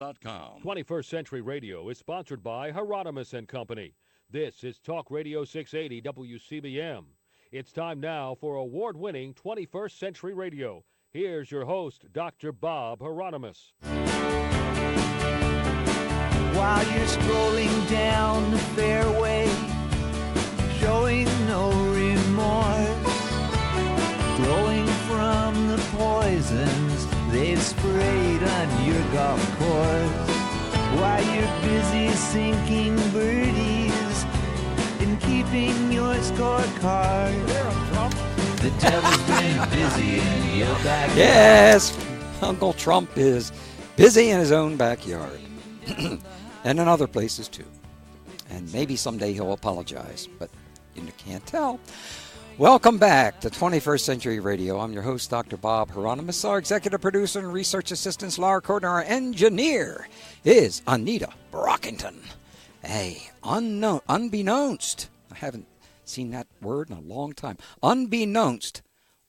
Com. 21st Century Radio is sponsored by Hieronymus and Company. This is Talk Radio 680 WCBM. It's time now for award-winning 21st Century Radio. Here's your host, Dr. Bob Hieronymus. While you're strolling down the fairway, showing no remorse, flowing from the poisons they've sprayed on your golf course. While you're busy sinking birdies and keeping your scorecard, the devil's been busy in your backyard. Yes, Uncle Trump is busy in his own backyard. And in other places too. And maybe someday he'll apologize, but you can't tell. Welcome back to 21st Century Radio. I'm your host, Dr. Bob Hieronymus. Our executive producer and research assistant, Laura Corden. Our engineer is Anita Brockington. Hey, unbeknownst, I haven't seen that word in a long time. Unbeknownst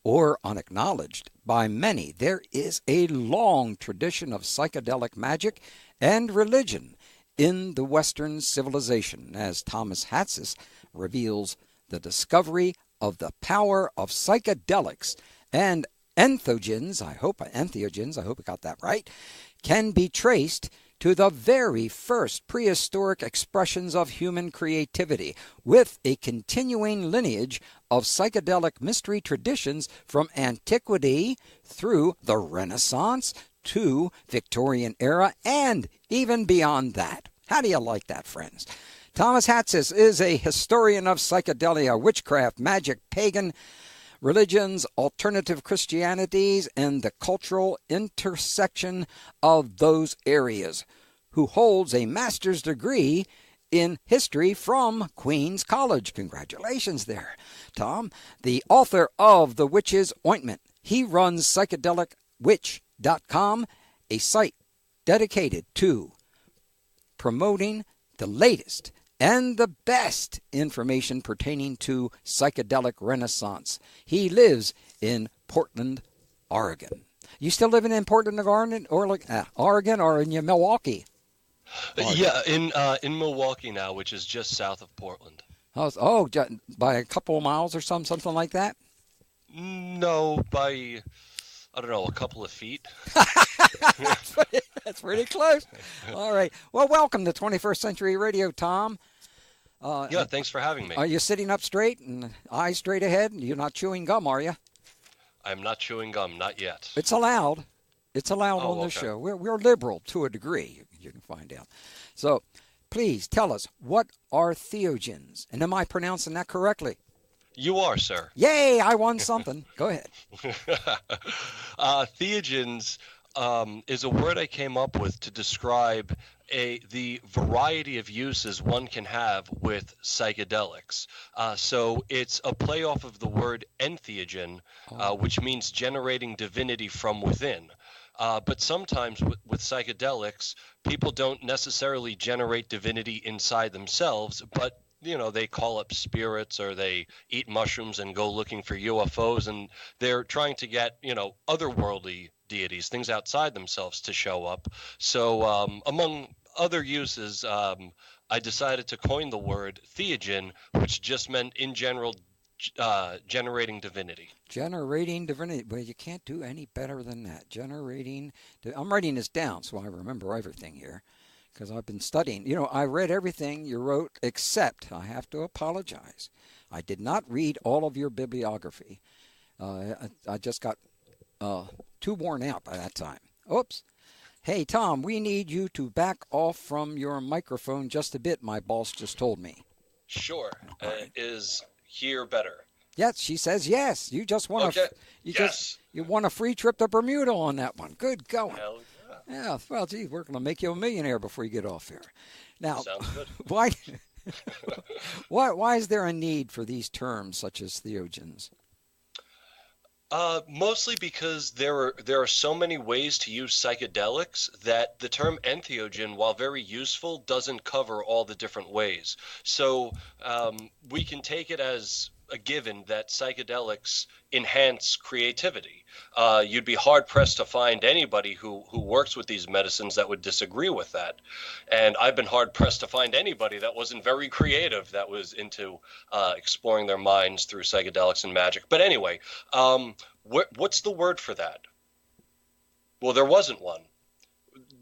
or unacknowledged by many, there is a long tradition of psychedelic magic and religion in the Western civilization, as Thomas Hatsis reveals the discovery of the power of psychedelics and entheogens, I hope I got that right, can be traced to the very first prehistoric expressions of human creativity, with a continuing lineage of psychedelic mystery traditions from antiquity through the Renaissance to Victorian era and even beyond that. How do you like that, friends? Thomas Hatsis is a historian of psychedelia, witchcraft, magic, pagan religions, alternative Christianities, and the cultural intersection of those areas, who holds a master's degree in history from Queen's College. Congratulations there, Tom. The author of The Witch's Ointment. He runs psychedelicwitch.com, a site dedicated to promoting the latest and the best information pertaining to psychedelic renaissance. He lives in Portland, Oregon. You still living in Portland, Oregon, or in Milwaukee? Oregon. Yeah, in Milwaukee now, which is just south of Portland. By a couple of miles or something like that? No, by, I don't know, a couple of feet. That's pretty close. All right. Well, welcome to 21st Century Radio, Tom. Yeah, thanks for having me. Are you sitting up straight and eyes straight ahead? You're not chewing gum, are you? I'm not chewing gum, not yet. It's allowed. It's allowed on this show. We're liberal to a degree, you can find out. So, please tell us, what are theogens? And am I pronouncing that correctly? You are, sir. Yay, I won something. Go ahead. Theogens is a word I came up with to describe the variety of uses one can have with psychedelics. So it's a play off of the word entheogen, which means generating divinity from within. But sometimes with psychedelics, people don't necessarily generate divinity inside themselves, but they call up spirits, or they eat mushrooms and go looking for UFOs, and they're trying to get, otherworldly deities, things outside themselves, to show up. So among other uses, I decided to coin the word theogen, which just meant, in general, generating divinity. Generating divinity. Well, you can't do any better than that. I'm writing this down so I remember everything here, because I've been studying. I read everything you wrote, except, I have to apologize, I did not read all of your bibliography. I just got too worn out by that time. Oops. Hey, Tom, we need you to back off from your microphone just a bit, my boss just told me. Sure. Is here better? Yes, she says yes. You just won you won a free trip to Bermuda on that one. Good going. Hell yeah. Yeah, well, gee, we're going to make you a millionaire before you get off here. Now, sounds good. why is there a need for these terms such as theogens? Mostly because there are so many ways to use psychedelics that the term entheogen, while very useful, doesn't cover all the different ways. So we can take it as a given that psychedelics enhance creativity. You'd be hard pressed to find anybody who works with these medicines that would disagree with that. And I've been hard pressed to find anybody that wasn't very creative, that was into exploring their minds through psychedelics and magic. But anyway, what's the word for that? Well, there wasn't one.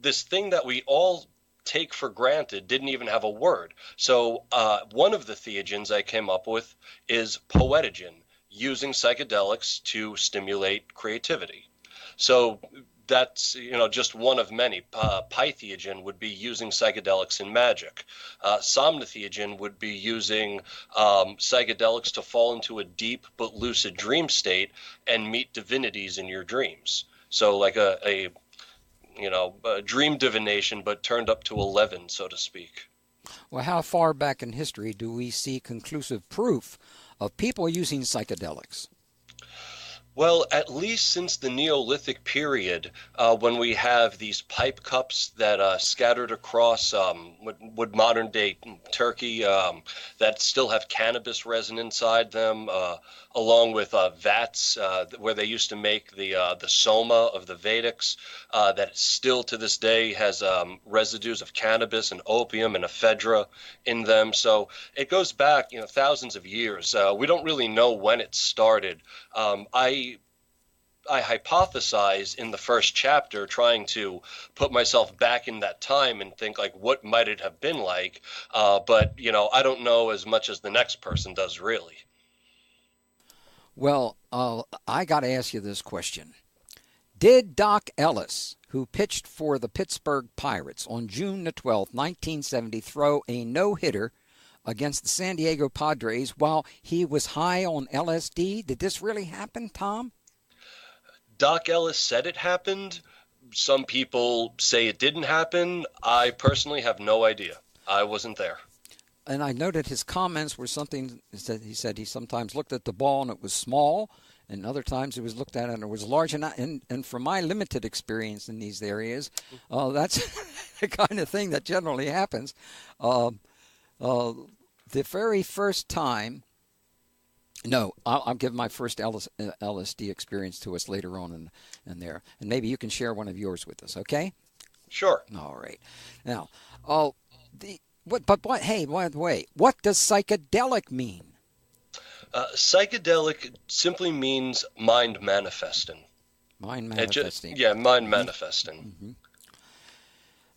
This thing that we all take for granted didn't even have a word. So one of the theogens I came up with is poetogen, using psychedelics to stimulate creativity. So that's, just one of many. Pytheogen would be using psychedelics in magic. Somnotheogen would be using psychedelics to fall into a deep but lucid dream state and meet divinities in your dreams. So like a dream divination, but turned up to 11, so to speak. Well, how far back in history do we see conclusive proof of people using psychedelics? Well, at least since the Neolithic period, when we have these pipe cups that scattered across would modern-day Turkey that still have cannabis resin inside them, along with vats where they used to make the soma of the Vedics, that still to this day has residues of cannabis and opium and ephedra in them. So it goes back, thousands of years. We don't really know when it started. I hypothesize in the first chapter, trying to put myself back in that time and think like, what might it have been like? But I don't know as much as the next person does, really. Well, I got to ask you this question. Did Doc Ellis, who pitched for the Pittsburgh Pirates on June the 12th, 1970, throw a no-hitter against the San Diego Padres while he was high on LSD? Did this really happen, Tom? Doc Ellis said it happened. Some people say it didn't happen. I personally have no idea. I wasn't there. And I noted his comments were something that he said he sometimes looked at the ball and it was small, and other times it was looked at and it was large. And from my limited experience in these areas, that's the kind of thing that generally happens. The very first time, no, I'll give my first LSD experience to us later on in there, and maybe you can share one of yours with us, okay? Sure. All right. Now, hey, by the way, what does psychedelic mean? Psychedelic simply means mind manifesting. Mind manifesting. Mind manifesting. Mm-hmm.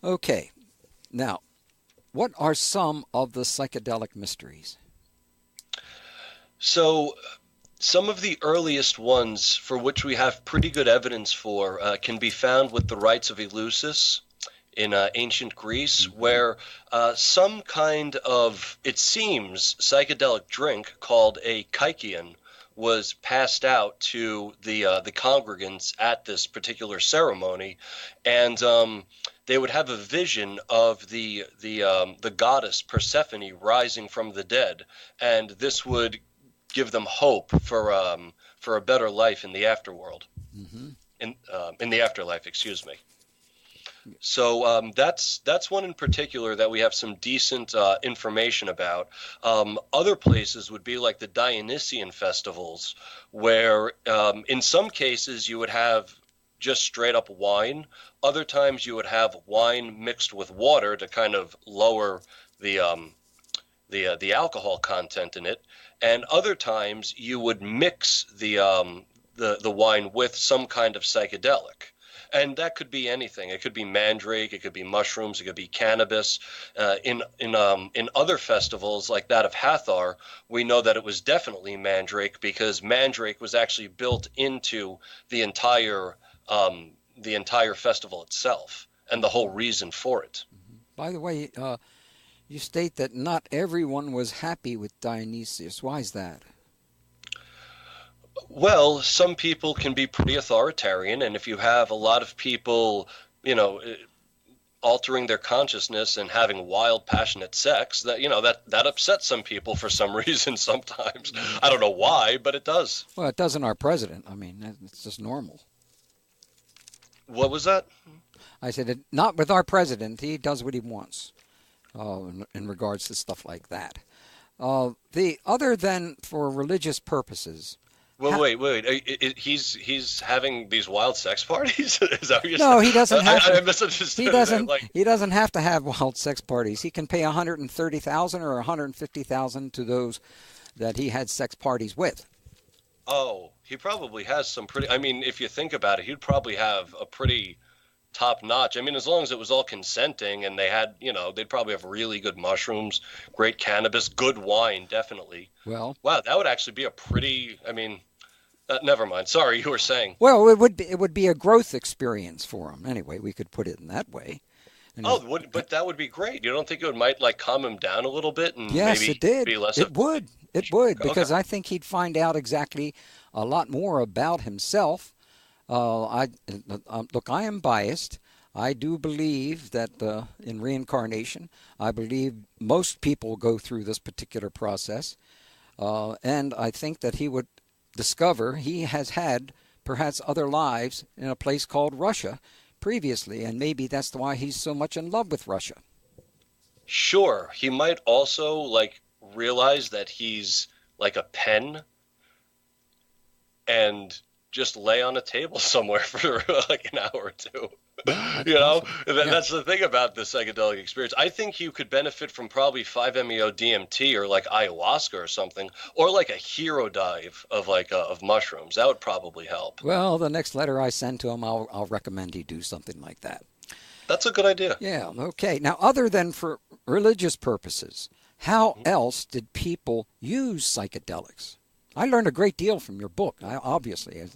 Okay. Now, what are some of the psychedelic mysteries? So some of the earliest ones for which we have pretty good evidence for can be found with the rites of Eleusis in ancient Greece, where some kind of, it seems, psychedelic drink called a kykeon was passed out to the congregants at this particular ceremony, and they would have a vision of the goddess Persephone rising from the dead, and this would give them hope for a better life in the afterworld, in the afterlife. Excuse me. So that's one in particular that we have some decent information about. Other places would be like the Dionysian festivals, where in some cases you would have just straight up wine. Other times you would have wine mixed with water to kind of lower the alcohol content in it. And other times you would mix the wine with some kind of psychedelic. And that could be anything. It could be mandrake, it could be mushrooms, it could be cannabis. In other festivals like that of Hathor, we know that it was definitely mandrake, because mandrake was actually built into the entire festival itself and the whole reason for it. By the way, you state that not everyone was happy with Dionysius. Why is that? Well, some people can be pretty authoritarian, and if you have a lot of people, altering their consciousness and having wild, passionate sex, that upsets some people for some reason sometimes. I don't know why, but it does. Well, it doesn't our president. I mean, it's just normal. What was that? I said, not with our president. He does what he wants in regards to stuff like that. The other than for religious purposes. Wait. He's having these wild sex parties? Is that what you're No, saying? he doesn't have to. I misunderstood. He doesn't have to have wild sex parties. He can pay $130,000 or $150,000 to those that he had sex parties with. Oh, he probably has some pretty. I mean, if you think about it, he'd probably have a pretty top notch. I mean, as long as it was all consenting and they had, they'd probably have really good mushrooms, great cannabis, good wine, definitely. Well, wow, that would actually be a pretty. I mean. Never mind. Sorry, you were saying. Well, it would be a growth experience for him. Anyway, we could put it in that way. And but that would be great. You don't think it might calm him down a little bit and yes, maybe it did. Be less? It would because Okay. I think he'd find out exactly a lot more about himself. Look, I am biased. I do believe that in reincarnation. I believe most people go through this particular process, and I think that he would discover he has had perhaps other lives in a place called Russia previously, and maybe that's why he's so much in love with Russia. Sure. He might also realize that he's like a pen and just lay on a table somewhere for an hour or two. That's the thing about the psychedelic experience. I think you could benefit from probably 5-MeO DMT or ayahuasca or something, or a hero dive of mushrooms. That would probably help. Well, the next letter I send to him, I'll recommend he do something like that. That's a good idea. Yeah, okay. Now, other than for religious purposes, how else did people use psychedelics? I learned a great deal from your book, obviously. That's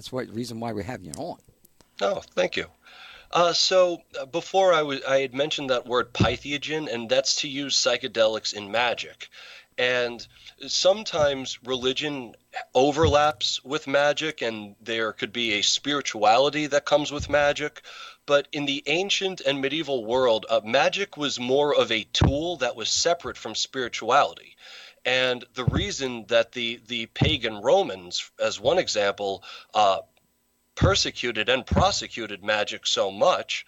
the reason why we have you on. Oh, thank you. So before I had mentioned that word pythiogen, and that's to use psychedelics in magic. And sometimes religion overlaps with magic, and there could be a spirituality that comes with magic. But in the ancient and medieval world, magic was more of a tool that was separate from spirituality. And the reason that the pagan Romans, as one example, persecuted and prosecuted magic so much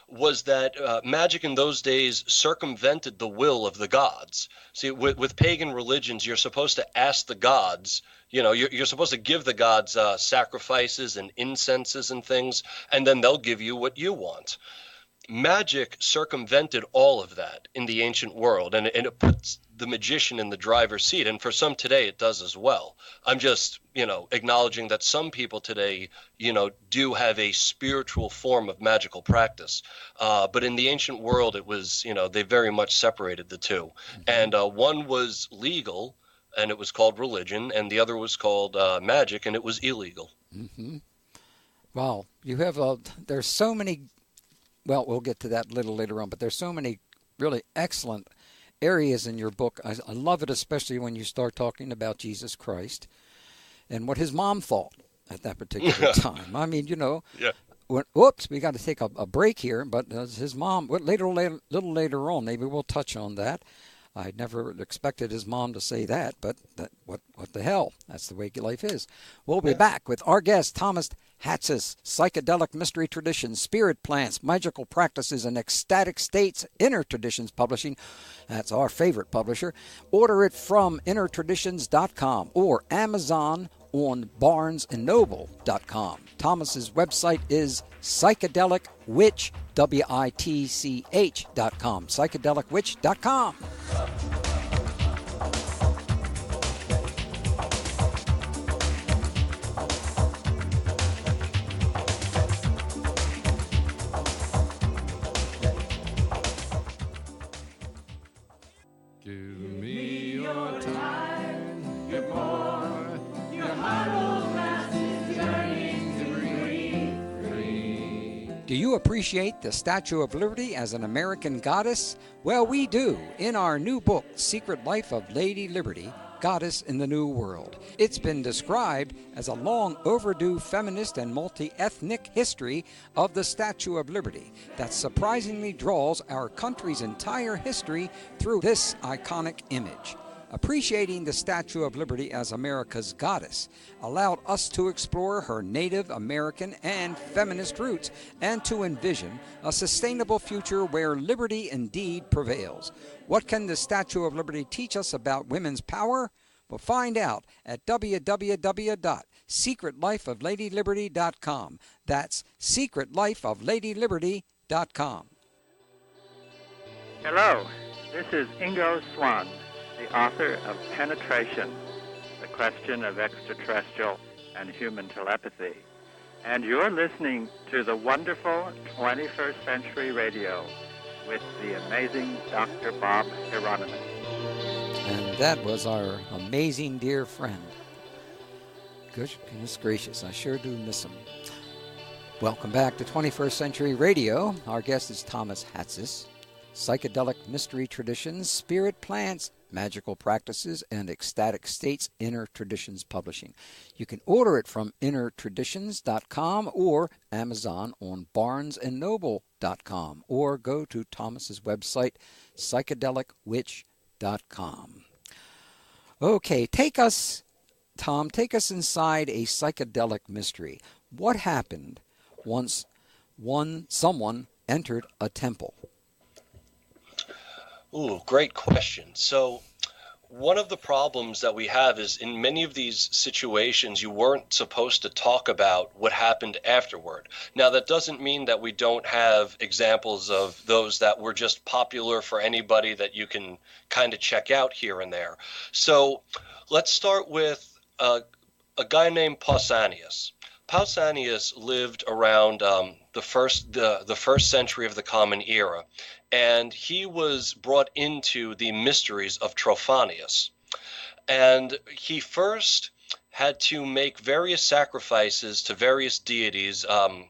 was that magic in those days circumvented the will of the gods. See, with pagan religions, you're supposed to ask the gods, you're supposed to give the gods sacrifices and incenses and things, and then they'll give you what you want. Magic circumvented all of that in the ancient world, and it puts the magician in the driver's seat. And for some today, it does as well. I'm just, acknowledging that some people today, do have a spiritual form of magical practice. But in the ancient world, it was, they very much separated the two. And one was legal, and it was called religion, and the other was called magic, and it was illegal. Mm-hmm. Wow. You have there's so many. Well, we'll get to that a little later on, but there's so many really excellent areas in your book. I love it, especially when you start talking about Jesus Christ and what his mom thought at that particular time. I mean, Yeah. Whoops, we got to take a break here, but his mom, little later on, maybe we'll touch on that. I never expected his mom to say that, but what the hell? That's the way life is. We'll be back with our guest, Thomas Hatsis, Psychedelic Mystery Traditions, Spirit Plants, Magical Practices, and Ecstatic States, Inner Traditions Publishing. That's our favorite publisher. Order it from innertraditions.com or Amazon on barnesandnoble.com. Thomas's website is psychedelicwitch, WITCH.com, psychedelicwitch.com. Do you appreciate the Statue of Liberty as an American goddess? Well, we do, in our new book, Secret Life of Lady Liberty, Goddess in the New World. It's been described as a long overdue feminist and multi-ethnic history of the Statue of Liberty that surprisingly draws our country's entire history through this iconic image. Appreciating the Statue of Liberty as America's goddess allowed us to explore her Native American and feminist roots and to envision a sustainable future where liberty indeed prevails. What can the Statue of Liberty teach us about women's power? Well, find out at www.secretlifeofladyliberty.com. That's secretlifeofladyliberty.com. Hello, this is Ingo Swann, the author of Penetration, the question of extraterrestrial and human telepathy. And you're listening to the wonderful 21st Century Radio with the amazing Dr. Bob Hieronymus. And that was our amazing dear friend. Goodness gracious, I sure do miss him. Welcome back to 21st Century Radio. Our guest is Thomas Hatsis. Psychedelic Mystery Traditions, Spirit Plants, Magical Practices, and Ecstatic States, Inner Traditions Publishing. You can order it from innertraditions.com or Amazon on barnesandnoble.com, or go to Thomas's website, psychedelicwitch.com. Okay, Tom, take us inside a psychedelic mystery. What happened once someone entered a temple? Ooh, great question. So one of the problems that we have is in many of these situations, you weren't supposed to talk about what happened afterward. Now, that doesn't mean that we don't have examples of those that were just popular for anybody that you can kind of check out here and there. So let's start with a guy named Pausanias. Pausanias lived around the first century of the Common Era, and he was brought into the mysteries of Trophonius. And he first had to make various sacrifices to various deities. I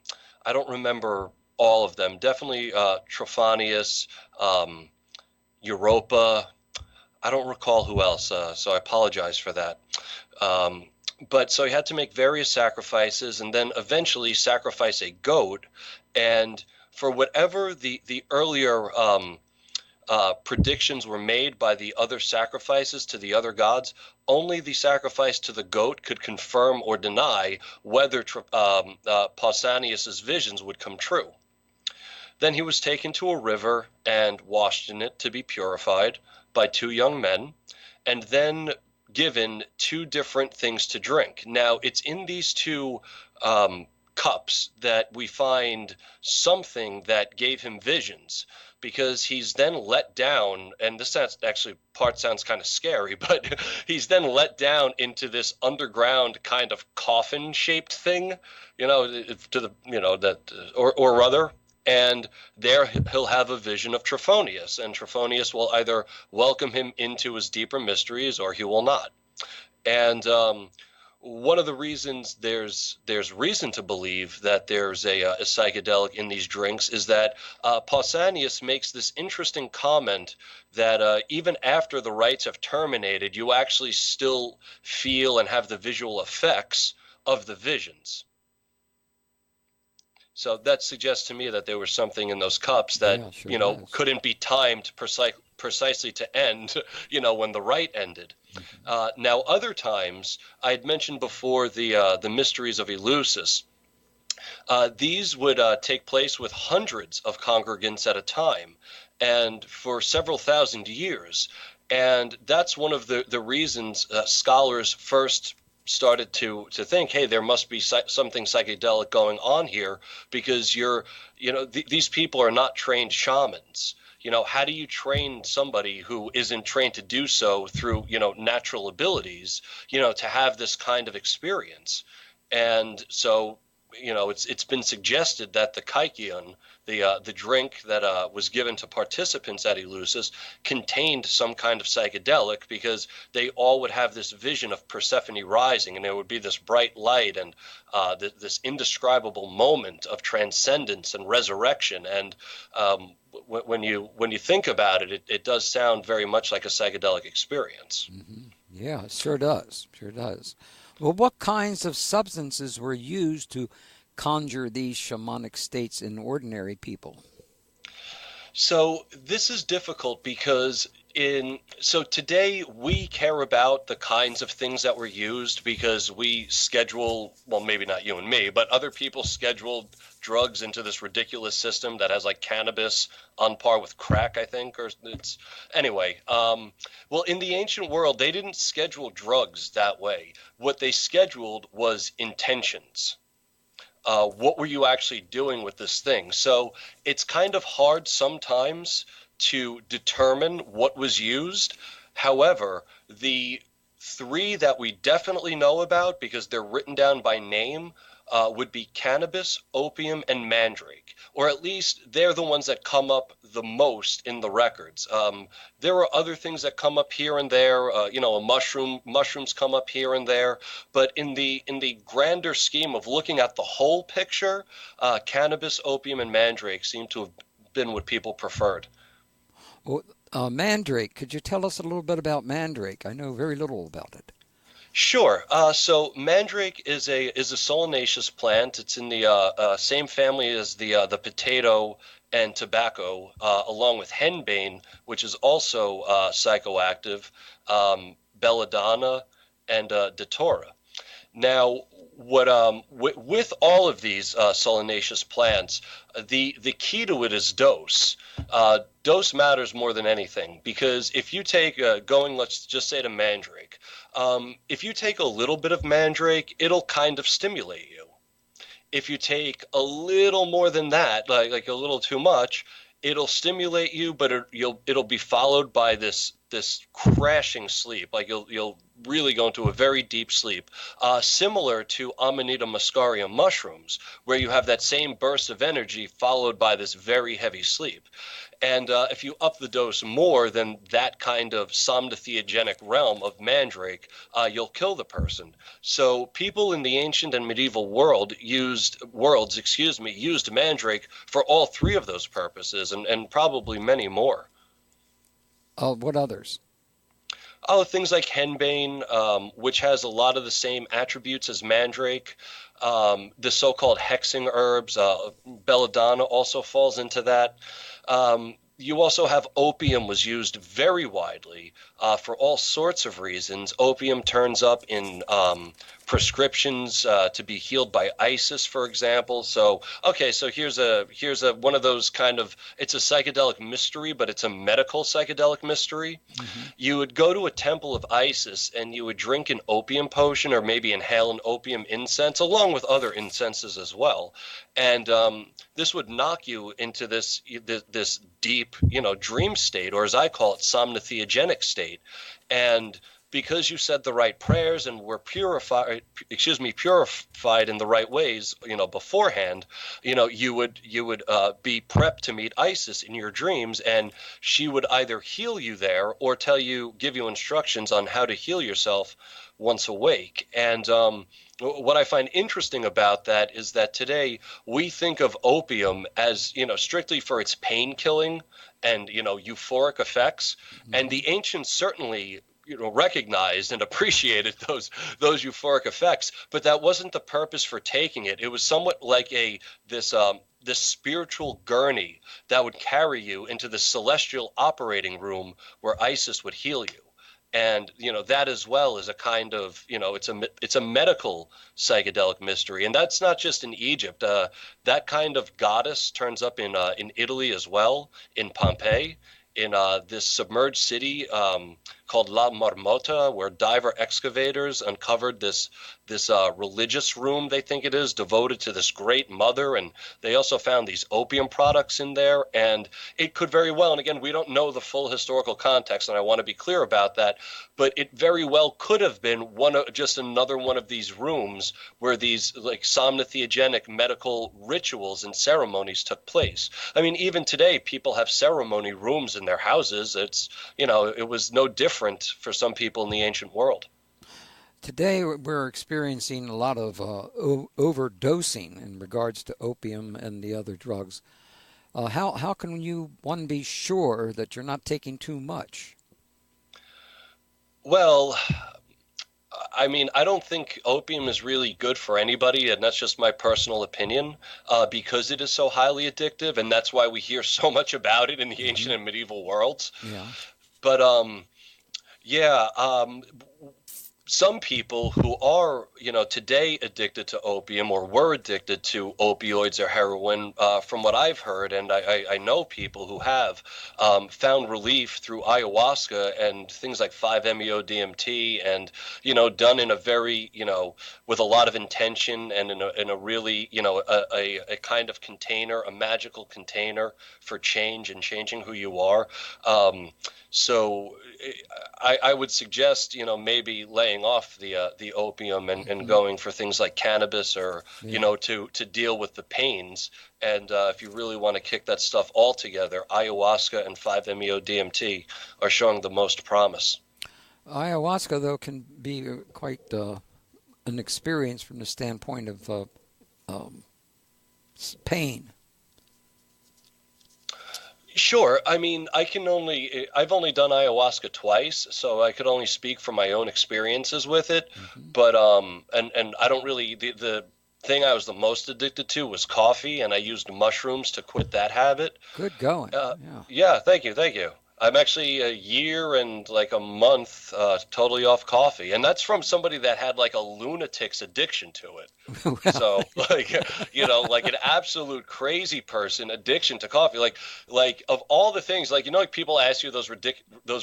don't remember all of them. Definitely Trophonius, Europa. I don't recall who else, so I apologize for that. But so he had to make various sacrifices and then eventually sacrifice a goat. And for whatever the earlier predictions were made by the other sacrifices to the other gods, only the sacrifice to the goat could confirm or deny whether Pausanias's visions would come true. Then he was taken to a river and washed in it to be purified by two young men, and then given two different things to drink. Now, it's in these two cups that we find something that gave him visions, because he's then let down, and this part sounds kind of scary, but he's then let down into this underground kind of coffin-shaped thing, or other. And there he'll have a vision of Trophonius, and Trophonius will either welcome him into his deeper mysteries or he will not. And one of the reasons there's reason to believe that there's a psychedelic in these drinks is that Pausanias makes this interesting comment that even after the rites have terminated, you actually still feel and have the visual effects of the visions. So that suggests to me that there was something in those cups that, couldn't be timed precisely to end, when the rite ended. Mm-hmm. Now, other times, I had mentioned before the mysteries of Eleusis. These would take place with hundreds of congregants at a time and for several thousand years. And that's one of the reasons scholars first started to think, hey, there must be something psychedelic going on here, because these people are not trained shamans. How do you train somebody who isn't trained to do so through, natural abilities, to have this kind of experience? And so, it's been suggested that the kykeon, the drink that was given to participants at Eleusis, contained some kind of psychedelic, because they all would have this vision of Persephone rising, and there would be this bright light and this indescribable moment of transcendence and resurrection. And when you think about it, it does sound very much like a psychedelic experience. Mm-hmm. Yeah, it sure does. Sure does. Well, what kinds of substances were used to conjure these shamanic states in ordinary people? So this is difficult because So today we care about the kinds of things that were used because we schedule, well, maybe not you and me, but other people scheduled drugs into this ridiculous system that has like cannabis on par with crack, I think, or it's anyway. Well, in the ancient world, they didn't schedule drugs that way. What they scheduled was intentions. What were you actually doing with this thing? So it's kind of hard sometimes to determine what was used. However, the three that we definitely know about, because they're written down by name, would be cannabis, opium, and mandrake, or at least they're the ones that come up the most in the records. There are other things that come up here and there. Mushrooms come up here and there, but in the grander scheme of looking at the whole picture, cannabis, opium, and mandrake seem to have been what people preferred. Well, mandrake, could you tell us a little bit about mandrake? I know very little about it. Sure. So mandrake is a solanaceous plant. It's in the same family as the potato and tobacco, along with henbane, which is also psychoactive, belladonna, and datura. Now, with all of these solanaceous plants, the key to it is dose. Dose matters more than anything, because if you take let's just say to mandrake, if you take a little bit of mandrake, it'll kind of stimulate you. If you take a little more than that, like a little too much, it'll stimulate you, but it'll be followed by this crashing sleep. Like you'll really go into a very deep sleep, similar to Amanita muscaria mushrooms, where you have that same burst of energy followed by this very heavy sleep. And if you up the dose more than that kind of somnotheogenic realm of mandrake, you'll kill the person. So people in the ancient and medieval worlds used mandrake for all three of those purposes, and probably many more. What others? Oh, things like henbane, which has a lot of the same attributes as mandrake. The so-called hexing herbs, belladonna also falls into that. You also have opium was used very widely for all sorts of reasons. Opium turns up in prescriptions to be healed by ISIS, for example. So here's a one of those kind of, it's a psychedelic mystery, but it's a medical psychedelic mystery. Mm-hmm. You would go to a temple of ISIS and you would drink an opium potion, or maybe inhale an opium incense, along with other incenses as well. And this would knock you into this deep, dream state, or as I call it, somnotheogenic state. And because you said the right prayers and were purified in the right ways, beforehand, you would be prepped to meet Isis in your dreams, and she would either heal you there or give you instructions on how to heal yourself once awake. And what I find interesting about that is that today we think of opium as, strictly for its pain killing and, euphoric effects. Mm-hmm. And the ancients certainly recognized and appreciated those euphoric effects, but that wasn't the purpose for taking it. It was somewhat like this spiritual gurney that would carry you into the celestial operating room where Isis would heal you. And that as well is a kind of it's a medical psychedelic mystery, and that's not just in Egypt. That kind of goddess turns up in Italy as well, in Pompeii, in this submerged city called La Marmota, where diver excavators uncovered this religious room, they think it is, devoted to this great mother. And they also found these opium products in there. And it could very well, and again, we don't know the full historical context, and I want to be clear about that, but it very well could have been just another one of these rooms where these like somnotheogenic medical rituals and ceremonies took place. I mean, even today, people have ceremony rooms in their houses. It's, it was no different for some people in the ancient world. Today, we're experiencing a lot of overdosing in regards to opium and the other drugs. How can one be sure that you're not taking too much? Well, I mean, I don't think opium is really good for anybody, and that's just my personal opinion, because it is so highly addictive, and that's why we hear so much about it in the ancient and medieval worlds. Yeah. But yeah, some people who are, today addicted to opium or were addicted to opioids or heroin, from what I've heard, and I know people who have found relief through ayahuasca and things like 5-MeO-DMT, and done in a very, with a lot of intention and in a really, a kind of container, a magical container for change and changing who you are. So I would suggest, maybe laying off the opium and going for things like cannabis or, to deal with the pains. And if you really want to kick that stuff all together, ayahuasca and 5-MeO-DMT are showing the most promise. Ayahuasca, though, can be quite an experience from the standpoint of pain. Sure. I mean, I've only done ayahuasca twice, so I could only speak from my own experiences with it. Mm-hmm. But, and I don't really, the thing I was the most addicted to was coffee, and I used mushrooms to quit that habit. Good going. Yeah, thank you. I'm actually a year and like a month totally off coffee. And that's from somebody that had like a lunatic's addiction to it. Well, so like, like an absolute crazy person addiction to coffee. Like of all the things, like, like people ask you those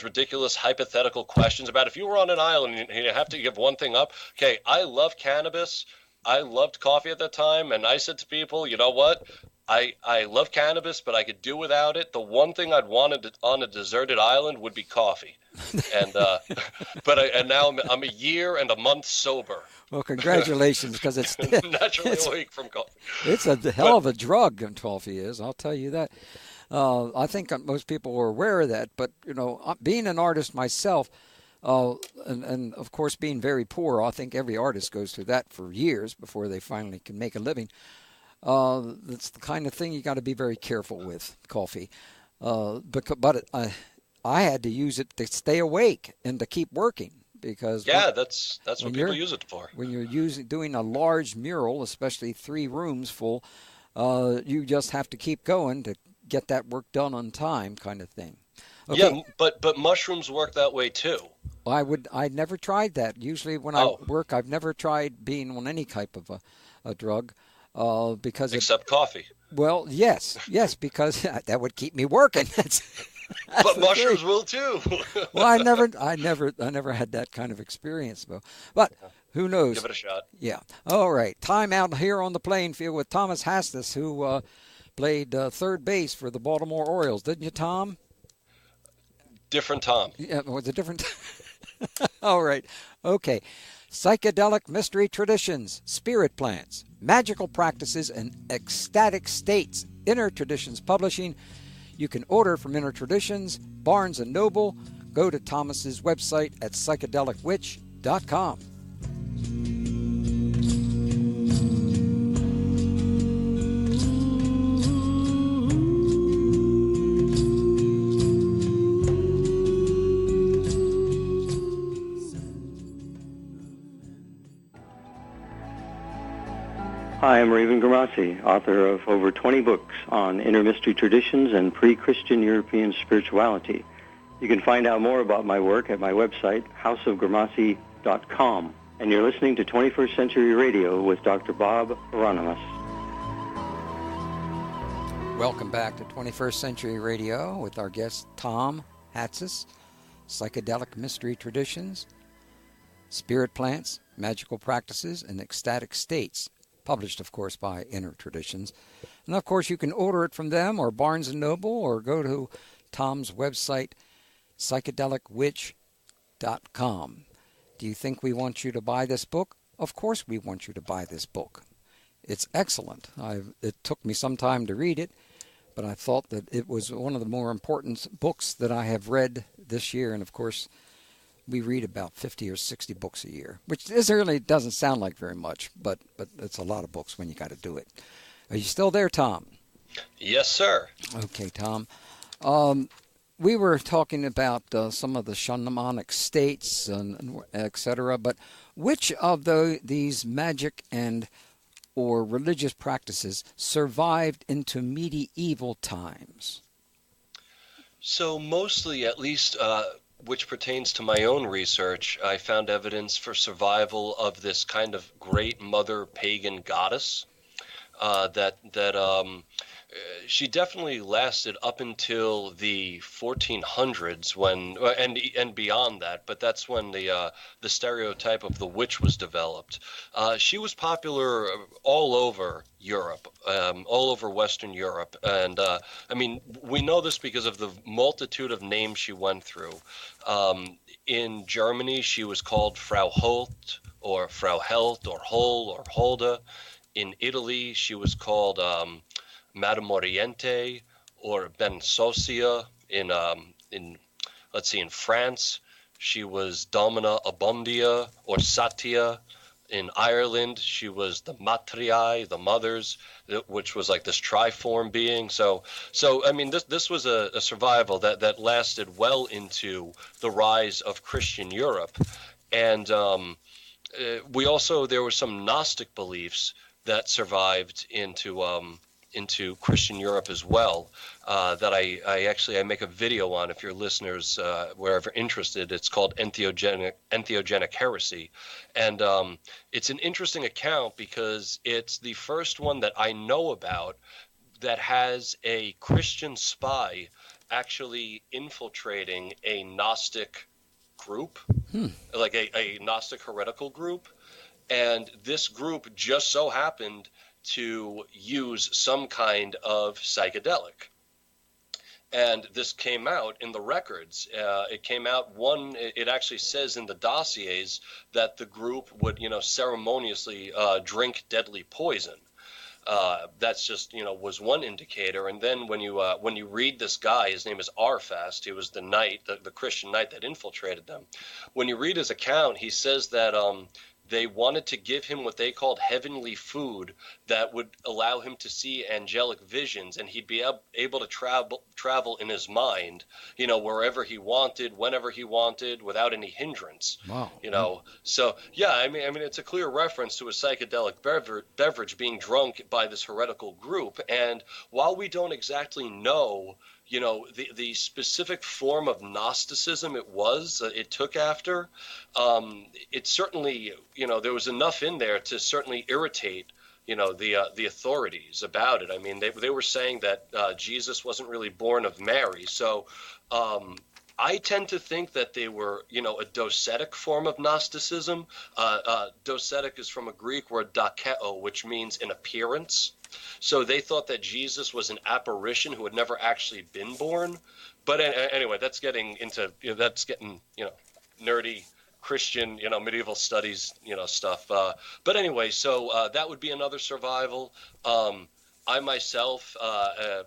ridiculous hypothetical questions about if you were on an island and you have to give one thing up. Okay, I love cannabis. I loved coffee at that time. And I said to people, you know what? I love cannabis, but I could do without it. The one thing I'd wanted on a deserted island would be coffee, and and now I'm a year and a month sober. Well, congratulations, because it's naturally awake from coffee. It's a hell of a drug, coffee is. I'll tell you that. I think most people are aware of that, but being an artist myself, and of course being very poor, I think every artist goes through that for years before they finally can make a living. That's the kind of thing you got to be very careful with, coffee. But I had to use it to stay awake and to keep working because that's what people use it for. When you're doing a large mural, especially 3 rooms full, you just have to keep going to get that work done on time, kind of thing. Okay. Yeah, but mushrooms work that way too. I never tried that. Usually when I work, I've never tried being on any type of a drug. Because except coffee. Well, yes, because that would keep me working. That's but mushrooms will too. Well, I never had that kind of experience, though. But who knows? Give it a shot. Yeah. All right. Time out here on the playing field with Thomas Hatsis, who played third base for the Baltimore Orioles, didn't you, Tom? Different Tom. Yeah, was it different? All right. Okay. Psychedelic mystery traditions, spirit plants, magical practices, and ecstatic states. Inner Traditions Publishing. You can order from Inner Traditions, Barnes & Noble. Go to Thomas's website at psychedelicwitch.com. Hi, I'm Raven Gramassi, author of over 20 books on inner mystery traditions and pre-Christian European spirituality. You can find out more about my work at my website, houseofgramassi.com. And you're listening to 21st Century Radio with Dr. Bob Hieronymus. Welcome back to 21st Century Radio with our guest Tom Hatsis, Psychedelic Mystery Traditions, Spirit Plants, Magical Practices, and Ecstatic States. Published, of course, by Inner Traditions. And, of course, you can order it from them or Barnes & Noble or go to Tom's website, psychedelicwitch.com. Do you think we want you to buy this book? Of course we want you to buy this book. It's excellent. It took me some time to read it, but I thought that it was one of the more important books that I have read this year. And, of course, we read about 50 or 60 books a year, which really doesn't sound like very much, but it's a lot of books when you got to do it. Are you still there, Tom? Yes, sir. Okay, Tom. We were talking about some of the shamanic states and et cetera, but which of these magic and or religious practices survived into medieval times? So mostly, at least, which pertains to my own research, I found evidence for survival of this kind of great mother pagan goddess. That she definitely lasted up until the 1400s when and beyond that, but that's when the stereotype of the witch was developed. She was popular all over Europe, all over Western Europe, and I mean, we know this because of the multitude of names she went through. In Germany, she was called Frau Holt or Frau Helt or Hol or Holda. In Italy, she was called Madame Oriente or Ben Sosia. In let's see, in France, she was Domina Abundia or Satia. In Ireland, she was the Matriae, the mothers, which was like this triform being. So I mean, this was a survival that lasted well into the rise of Christian Europe, and we also there were some Gnostic beliefs that survived into Christian Europe as well, that I make a video on if your listeners wherever interested. It's called Entheogenic Heresy, and it's an interesting account because it's the first one that I know about that has a Christian spy actually infiltrating a Gnostic group, like a Gnostic heretical group. And this group just so happened to use some kind of psychedelic. And this came out in the records. It came out it actually says in the dossiers that the group would, ceremoniously drink deadly poison. That's just, was one indicator. And then when you read this guy, his name is Arfast. He was the knight, the Christian knight that infiltrated them. When you read his account, he says that they wanted to give him what they called heavenly food that would allow him to see angelic visions, and he'd be able to travel in his mind, wherever he wanted, whenever he wanted, without any hindrance. Wow. So yeah, I mean, it's a clear reference to a psychedelic beverage being drunk by this heretical group. And while we don't exactly know, the specific form of Gnosticism it took after, it certainly, there was enough in there to certainly irritate, the authorities about it. I mean, they were saying that Jesus wasn't really born of Mary. So I tend to think that they were, a docetic form of Gnosticism. Docetic is from a Greek word dakeo, which means an appearance. So they thought that Jesus was an apparition who had never actually been born. But anyway, that's getting into, nerdy Christian, medieval studies, stuff. But anyway, so that would be another survival. I myself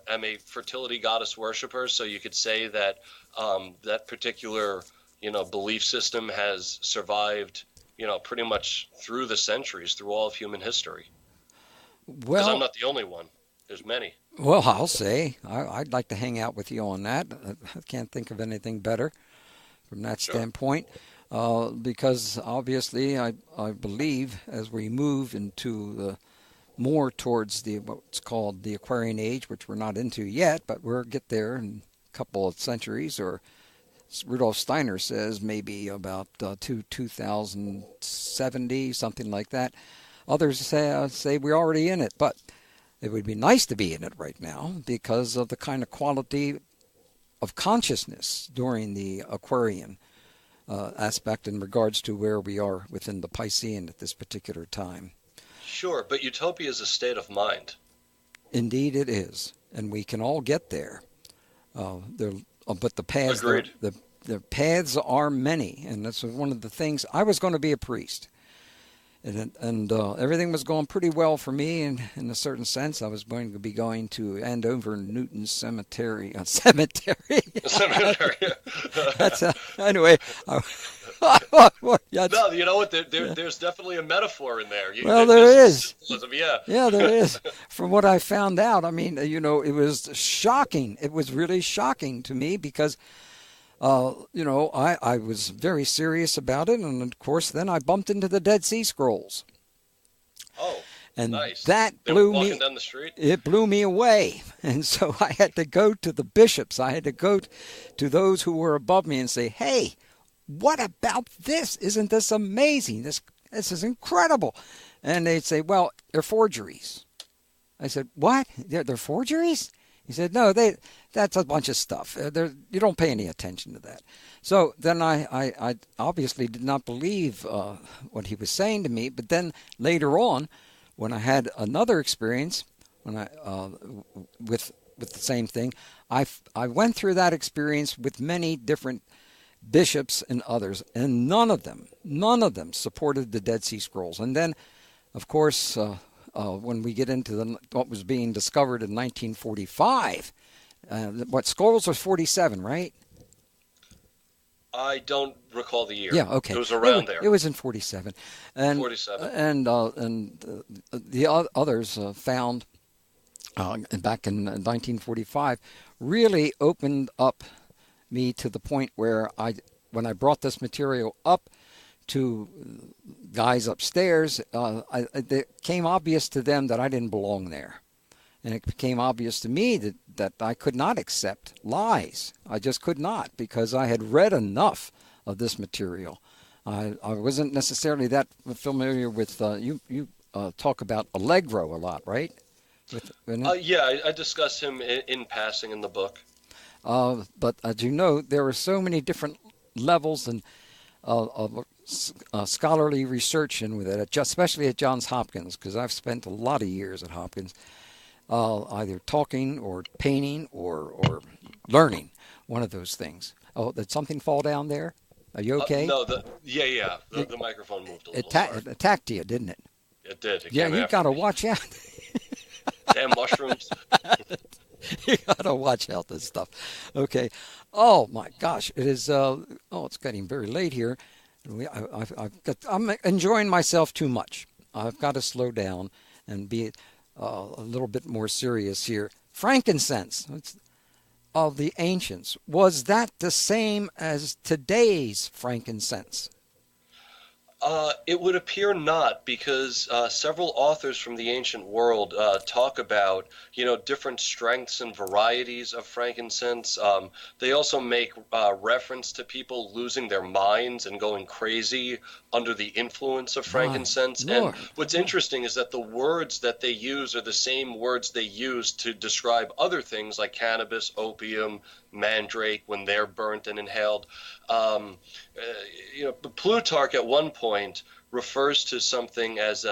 am a fertility goddess worshiper, so you could say that that particular, belief system has survived, pretty much through the centuries, through all of human history. Because I'm not the only one. There's many. Well, I'll say I'd like to hang out with you on that. I can't think of anything better from that standpoint, because obviously I believe as we move into more towards what's called the Aquarian Age, which we're not into yet, but we'll get there in a couple of centuries, or Rudolf Steiner says maybe about 2070, something like that. Others say we're already in it, but it would be nice to be in it right now because of the kind of quality of consciousness during the Aquarian aspect in regards to where we are within the Piscean at this particular time. Sure, but utopia is a state of mind. Indeed it is, and we can all get there. But the paths, the paths are many, and that's one of the things. I was going to be a priest. And everything was going pretty well for me in a certain sense. I was going to be going to Andover Newton's cemetery. Cemetery. That's anyway. No, you know what? There's definitely a metaphor in there. There is. Yeah, there is. From what I found out, I mean, it was shocking. It was really shocking to me because. I was very serious about it, and of course then I bumped into the Dead Sea Scrolls. Oh. And nice. that They were blew walking me. down the street? It blew me away. And so I had to go to the bishops. I had to go to those who were above me and say, hey, what about this? Isn't this amazing? This is incredible. And they'd say, well, they're forgeries. I said, what? They're forgeries? He said, no, that's a bunch of stuff. You don't pay any attention to that. So then I obviously did not believe what he was saying to me. But then later on, when I had another experience, when I with the same thing, I went through that experience with many different bishops and others, and none of them supported the Dead Sea Scrolls. And then, of course, when we get into what was being discovered in 1945, what scrolls was 47, right? I don't recall the year. Yeah, okay. It was around there. It was in 47, and 47. And the others found back in 1945 really opened up me to the point where when I brought this material up to guys upstairs, it became obvious to them that I didn't belong there. And it became obvious to me that I could not accept lies. I just could not, because I had read enough of this material. I wasn't necessarily that familiar with, you talk about Allegro a lot, right? Yeah, I discuss him in passing in the book. But as you know, there are so many different levels and of scholarly research in with it, especially at Johns Hopkins, because I've spent a lot of years at Hopkins, either talking or painting or learning, one of those things. Oh, did something fall down there? Are you okay? No, the microphone moved a little. It attacked you, didn't it? It did. Yeah, you got to watch out. Damn mushrooms. You gotta watch out this stuff. Okay. Oh my gosh, it is. It's getting very late here. I'm enjoying myself too much. I've got to slow down and be a little bit more serious here. Frankincense of the ancients, was that the same as today's frankincense? It would appear not, because several authors from the ancient world talk about, different strengths and varieties of frankincense. They also make reference to people losing their minds and going crazy under the influence of frankincense. And what's interesting is that the words that they use are the same words they use to describe other things like cannabis, opium, mandrake when they're burnt and inhaled. Plutarch at one point refers to something as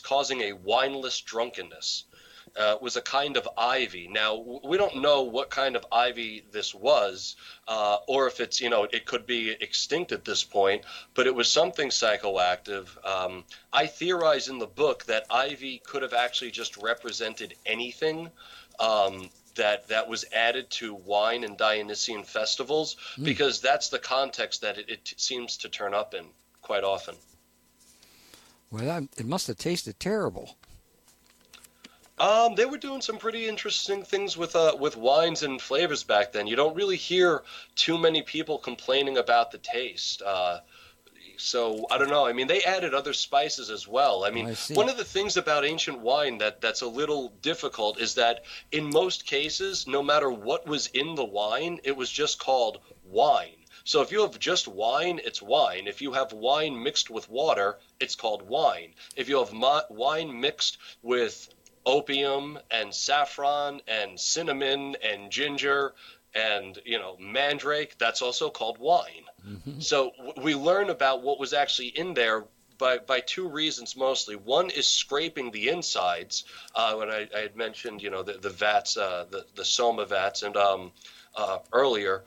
causing a wineless drunkenness. It was a kind of ivy. Now, we don't know what kind of ivy this was, or if it's, it could be extinct at this point, but it was something psychoactive. I theorize in the book that ivy could have actually just represented anything that was added to wine and Dionysian festivals, because that's the context that it seems to turn up in quite often. Well, it must have tasted terrible. They were doing some pretty interesting things with wines and flavors back then. You don't really hear too many people complaining about the taste. So I don't know. I mean, they added other spices as well. I mean, one of the things about ancient wine that's a little difficult is that in most cases, no matter what was in the wine, it was just called wine. So if you have just wine, it's wine. If you have wine mixed with water, it's called wine. If you have wine mixed with opium and saffron and cinnamon and ginger and mandrake, that's also called wine. Mm-hmm. So we learn about what was actually in there by two reasons mostly. One is scraping the insides. When I had mentioned the vats, the soma vats, and earlier,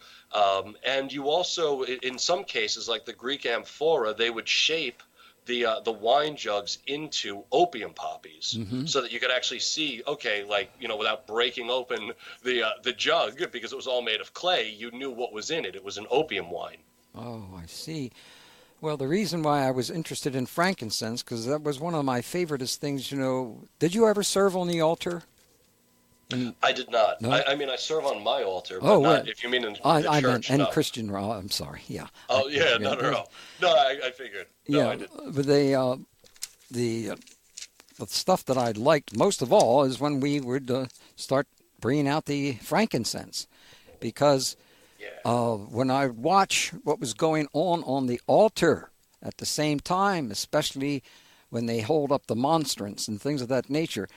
and you also in some cases like the Greek amphora, they would shape the wine jugs into opium poppies, so that you could actually see, without breaking open the jug, because it was all made of clay, you knew what was in it. It was an opium wine. Oh, I see. Well, the reason why I was interested in frankincense, because that was one of my favoriteest things, Did you ever serve on the altar? I did not. No? I mean, I serve on my altar, but not if you mean in the church. And Christian, I'm sorry, yeah. Oh, No, I figured. No, I didn't. But the the stuff that I liked most of all is when we would start bringing out the frankincense, because when I watch what was going on the altar at the same time, especially when they hold up the monstrance and things of that nature,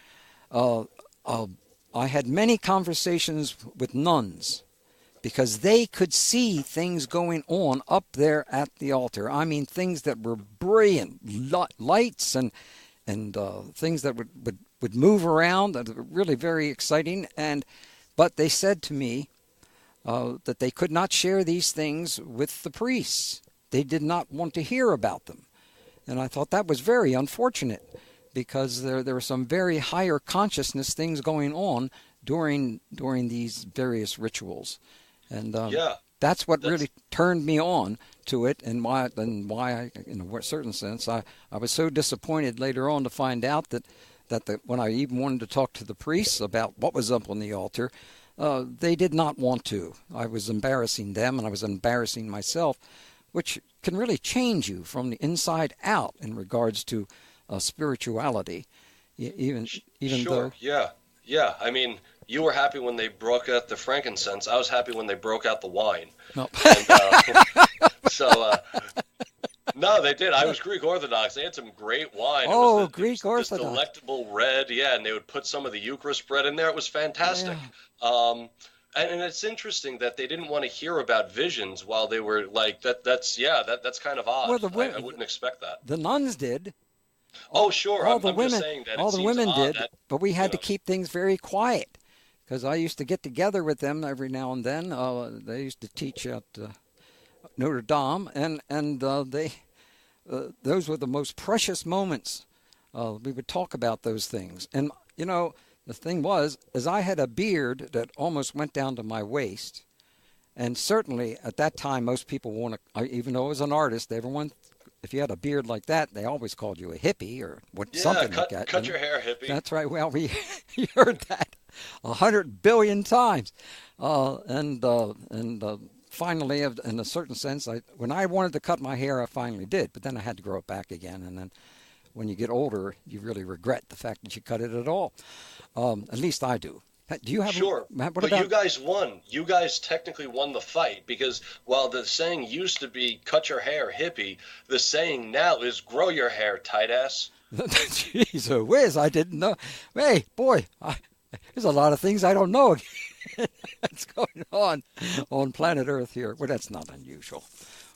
I had many conversations with nuns, because they could see things going on up there at the altar. I mean, things that were brilliant, lights and things that would move around, that were really very exciting. But they said to me that they could not share these things with the priests. They did not want to hear about them. And I thought that was very unfortunate, because there were some very higher consciousness things going on during these various rituals. And that's what really turned me on to it, and why I, in a certain sense, I was so disappointed later on to find out that when I even wanted to talk to the priests about what was up on the altar, they did not want to. I was embarrassing them, and I was embarrassing myself, which can really change you from the inside out in regards to spirituality. Even sure, though, yeah. I mean, you were happy when they broke out the frankincense. I was happy when they broke out the wine. No. No, they did. I was Greek Orthodox. They had some great wine. Oh, it was Greek Orthodox. This delectable red, and they would put some of the Eucharist bread in there. It was fantastic. Yeah. And it's interesting that they didn't want to hear about visions while they were like that. That's kind of odd. Well, I wouldn't expect that. The nuns did. Oh, sure. All the women did, that, but we had to keep things very quiet, because I used to get together with them every now and then. They used to teach at Notre Dame, and those were the most precious moments. We would talk about those things, and the thing was, as I had a beard that almost went down to my waist, and certainly at that time most people even though I was an artist, everyone, if you had a beard like that, they always called you a hippie or something like that. Cut your hair, hippie. That's right. Well, we heard that 100 billion times, and finally, in a certain sense, when I wanted to cut my hair, I finally did. But then I had to grow it back again, and then when you get older, you really regret the fact that you cut it at all. At least I do. Do you have? Sure. But you guys won. You guys technically won the fight, because while the saying used to be "cut your hair, hippie," the saying now is "grow your hair, tight ass." Jeez whiz, I didn't know. Hey, boy, there's a lot of things I don't know that's going on planet Earth here. Well, that's not unusual.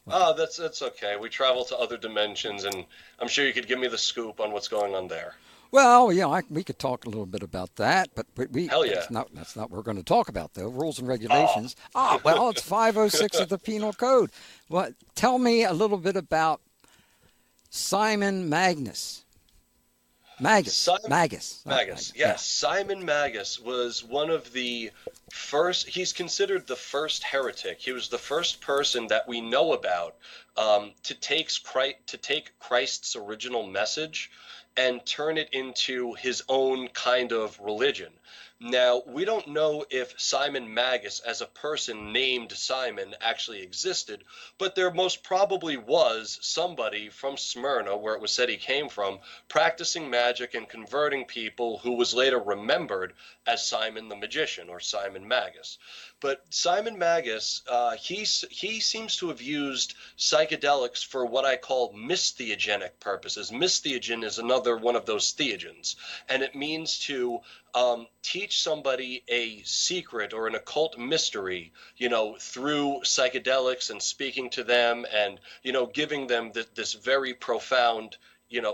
Oh, that's okay. We travel to other dimensions, and I'm sure you could give me the scoop on what's going on there. Well, we could talk a little bit about that, but Hell yeah. That's not what we're going to talk about, though. Rules and regulations. Well, it's 506 of the Penal Code. Well, tell me a little bit about Simon Magus. Magus. Yes. Simon Magus was one of the first. He's considered the first heretic. He was the first person that we know about to take Christ's original message and turn it into his own kind of religion. Now, we don't know if Simon Magus as a person named Simon actually existed, but there most probably was somebody from Smyrna, where it was said he came from, practicing magic and converting people, who was later remembered as Simon the Magician, or Simon Magus. But Simon Magus, he seems to have used psychedelics for what I call mistheogenic purposes. Mistheogen is another one of those theogens, and it means to teach somebody a secret or an occult mystery, through psychedelics and speaking to them and, giving them this very profound,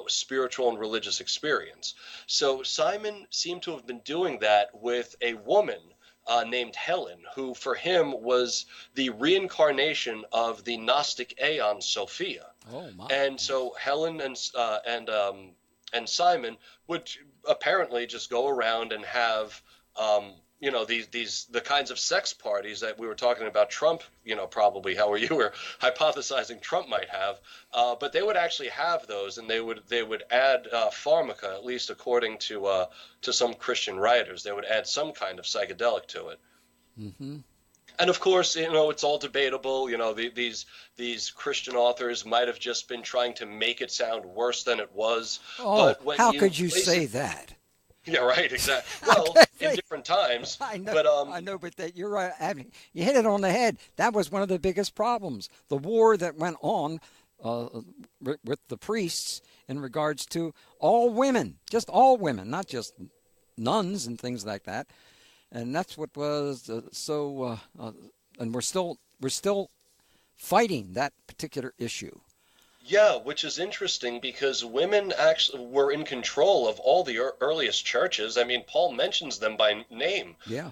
spiritual and religious experience. So Simon seemed to have been doing that with a woman named Helen, who for him was the reincarnation of the Gnostic Aeon Sophia. Oh my! And so Helen and Simon would apparently just go around and have the kinds of sex parties that we were talking about Trump, probably how you were hypothesizing Trump might have, but they would actually have those, and they would add pharmaca, at least according to some Christian writers. They would add some kind of psychedelic to it. Mm-hmm. And of course, it's all debatable. These Christian authors might have just been trying to make it sound worse than it was. Oh, But when how could you say it, that? Yeah, right, exactly. Well, in different times. I know, but I know, but that you're right. You hit it on the head. That was one of the biggest problems. The war that went on with the priests in regards to all women, just all women, not just nuns and things like that. And that's what was and we're still fighting that particular issue. Yeah, which is interesting because women actually were in control of all the earliest churches. I mean, Paul mentions them by name. Yeah.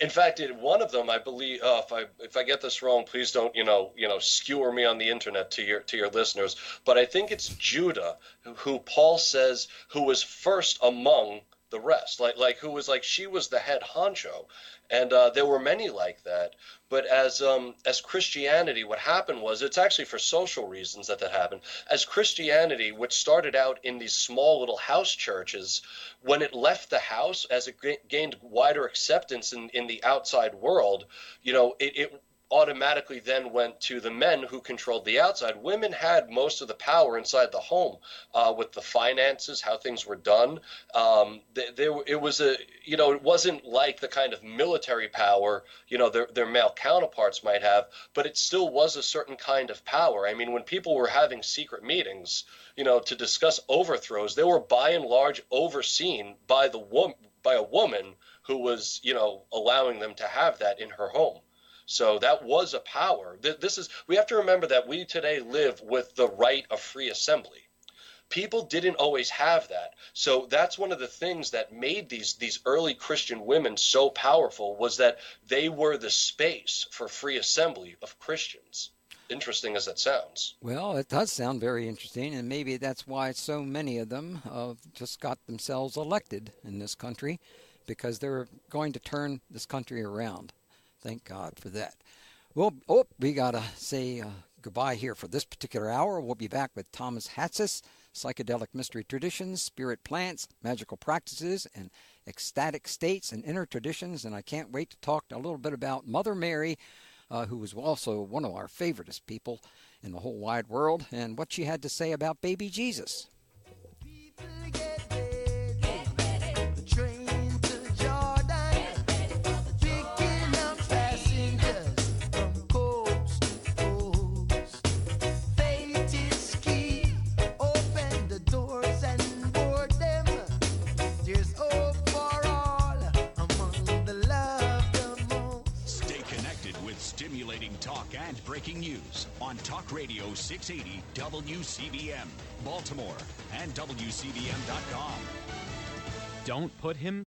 In fact, one of them, I believe, if I get this wrong, please don't skewer me on the internet to your listeners. But I think it's Judah, who Paul says who was first among the rest, like who was she was the head honcho, and there were many like that. But as Christianity, what happened was, it's actually for social reasons that happened. As Christianity, which started out in these small little house churches, when it left the house, as it gained wider acceptance in the outside world, it automatically then went to the men who controlled the outside. Women had most of the power inside the home, with the finances, how things were done. It wasn't like the kind of military power, their male counterparts might have, but it still was a certain kind of power. I mean, when people were having secret meetings, to discuss overthrows, they were by and large overseen by a woman who was, allowing them to have that in her home. So that was a power. We have to remember that we today live with the right of free assembly. People didn't always have that. So that's one of the things that made these early Christian women so powerful, was that they were the space for free assembly of Christians. Interesting as that sounds. Well, it does sound very interesting, and maybe that's why so many of them just got themselves elected in this country, because they're going to turn this country around. Thank God for that. Well, we got to say goodbye here for this particular hour. We'll be back with Thomas Hatsis, Psychedelic Mystery Traditions, Spirit Plants, Magical Practices, and Ecstatic States and Inner Traditions. And I can't wait to talk a little bit about Mother Mary, who was also one of our favoriteest people in the whole wide world, and what she had to say about baby Jesus. Talk and breaking news on Talk Radio 680 WCBM, Baltimore, and WCBM.com. Don't put him